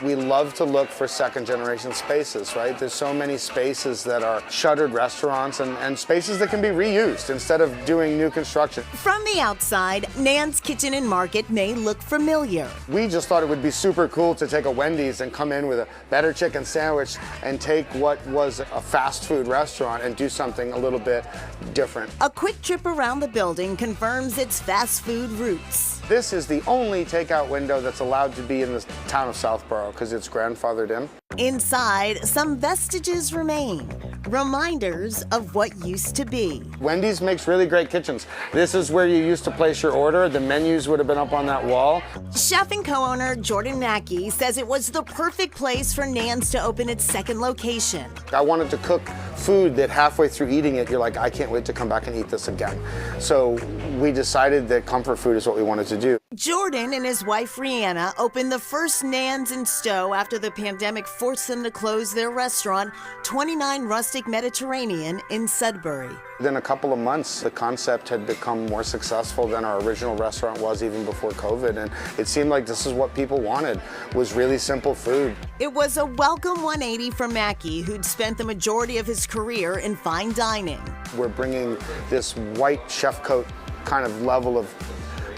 We love to look for second generation spaces, right? There's so many spaces that are shuttered restaurants and spaces that can be reused instead of doing new construction. From the outside, Nan's Kitchen and Market may look familiar. We just thought it would be super cool to take a Wendy's and come in with a better chicken sandwich and take what was a fast food restaurant and do something a little bit different. A quick trip around the building confirms its fast food roots. This is the only takeout window that's allowed to be in the town of Southborough because it's grandfathered in. Inside, some vestiges remain, reminders of what used to be. Wendy's makes really great kitchens. This is where you used to place your order. The menus would have been up on that wall. Chef and co-owner Jordan Mackey says it was the perfect place for Nan's to open its second location. I wanted to cook food that halfway through eating it, you're like, I can't wait to come back and eat this again. So we decided that comfort food is what we wanted to do. Jordan and his wife Rihanna opened the first Nan's in Stowe after the pandemic forced them to close their restaurant, 29 Rustic Mediterranean in Sudbury. Within a couple of months, the concept had become more successful than our original restaurant was even before COVID, and it seemed like this is what people wanted, was really simple food. It was a welcome 180 for Mackey, who'd spent the majority of his career in fine dining. We're bringing this white chef coat kind of level of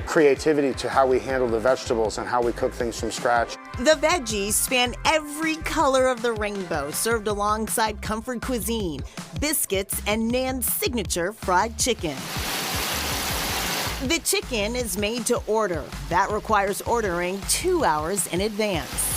creativity to how we handle the vegetables and how we cook things from scratch. The veggies span every color of the rainbow, served alongside comfort cuisine, biscuits, and Nan's signature fried chicken. The chicken is made to order. That requires ordering 2 hours in advance.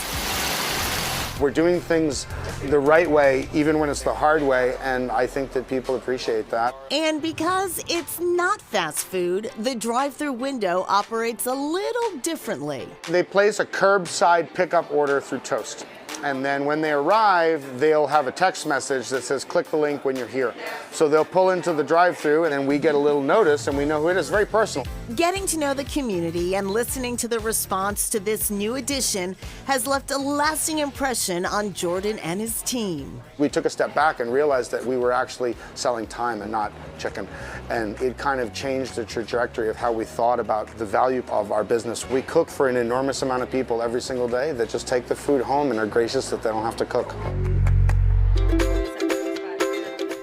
We're doing things the right way, even when it's the hard way, and I think that people appreciate that. And because it's not fast food, the drive-through window operates a little differently. They place a curbside pickup order through Toast. And then when they arrive, they'll have a text message that says, click the link when you're here. So they'll pull into the drive-thru and then we get a little notice and we know who it is. Very personal. Getting to know the community and listening to the response to this new addition has left a lasting impression on Jordan and his team. We took a step back and realized that we were actually selling time and not chicken. And it kind of changed the trajectory of how we thought about the value of our business. We cook for an enormous amount of people every single day that just take the food home and are gracious that they don't have to cook.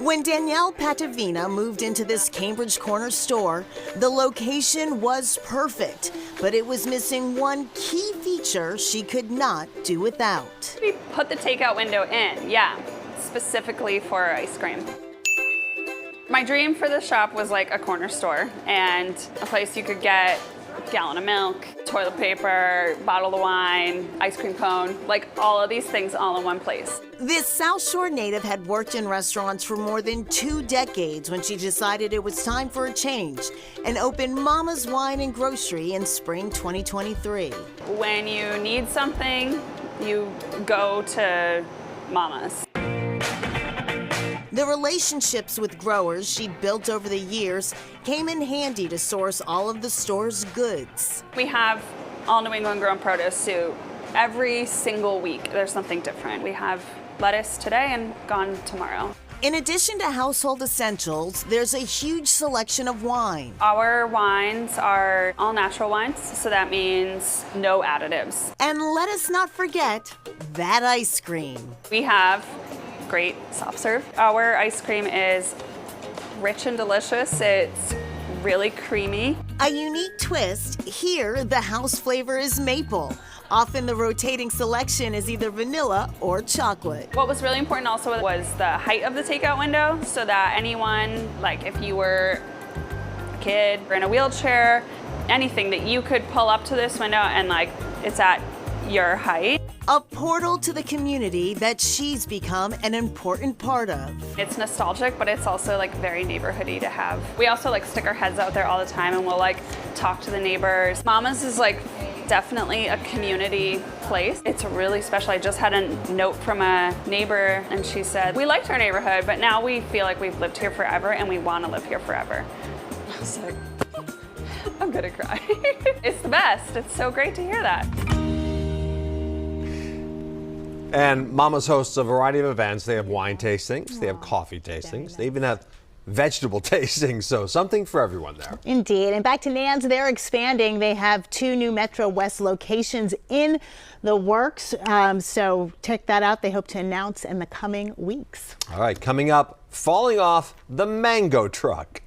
When Danielle Patavina moved into this Cambridge Corner store, the location was perfect, but it was missing one key feature she could not do without. We put the takeout window in, yeah, specifically for ice cream. My dream for the shop was like a corner store and a place you could get a gallon of milk, toilet paper, bottle of wine, ice cream cone, like all of these things all in one place. This South Shore native had worked in restaurants for more than 2 decades when she decided it was time for a change and opened Mama's Wine and Grocery in spring 2023. When you need something, you go to Mama's. The relationships with growers she'd built over the years came in handy to source all of the store's goods. We have all New England grown produce, so every single week there's something different. We have lettuce today and gone tomorrow. In addition to household essentials, there's a huge selection of wine. Our wines are all natural wines, so that means no additives. And let us not forget that ice cream. We have great soft serve. Our ice cream is rich and delicious. It's really creamy. A unique twist, here the house flavor is maple. Often the rotating selection is either vanilla or chocolate. What was really important also was the height of the takeout window, so that anyone, like if you were a kid or in a wheelchair, anything that you could pull up to this window and like it's at your height. A portal to the community that she's become an important part of. It's nostalgic, but it's also like very neighborhoody to have. We also like stick our heads out there all the time and we'll like talk to the neighbors. Mama's is like definitely a community place. It's really special. I just had a note from a neighbor and she said, we liked our neighborhood, but now we feel like we've lived here forever and we want to live here forever. I was like, I'm gonna cry. It's the best. It's so great to hear that. And Mama's hosts a variety of events. They have wine tastings, they have coffee tastings, they even have vegetable tasting, so something for everyone there. Indeed. And back to Nan's, they're expanding. They have 2 new Metro West locations in the works. So check that out. They hope to announce in the coming weeks. All right, coming up, falling off the mango truck.